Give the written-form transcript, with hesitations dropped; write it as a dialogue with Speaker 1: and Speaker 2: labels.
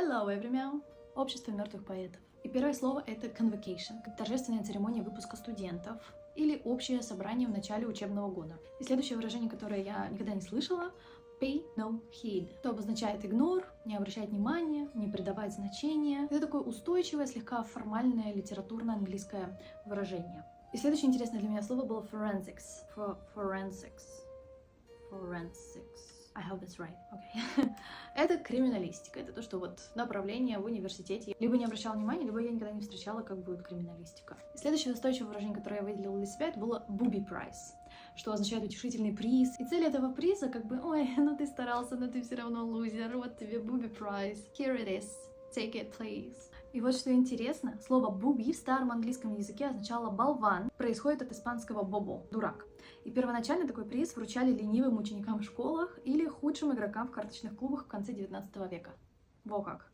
Speaker 1: Hello, everyone! Общество мертвых поэтов. И первое слово — это convocation, торжественная церемония выпуска студентов или общее собрание в начале учебного года. И следующее выражение, которое я никогда не слышала — pay no heed, что обозначает игнор, не обращать внимания, не придавать значения. Это такое устойчивое, слегка формальное литературно-английское выражение. И следующее интересное для меня слово было forensics. Forensics. I hope that's right. Okay. Это криминалистика. Это то, что вот направление в университете либо не обращала внимания, либо я никогда не встречала, как будет криминалистика. И следующее устойчивое выражение, которое я выделила для себя, это было booby prize, что означает утешительный приз. И цель этого приза как бы, ой, ну ты старался, но ты все равно лузер, вот тебе booby prize. Here it is. Take it, please. И вот что интересно, слово «буби» в старом английском языке означало «болван», происходит от испанского «бобо» — «дурак». И первоначально такой приз вручали ленивым ученикам в школах или худшим игрокам в карточных клубах в конце 19 века. Во как!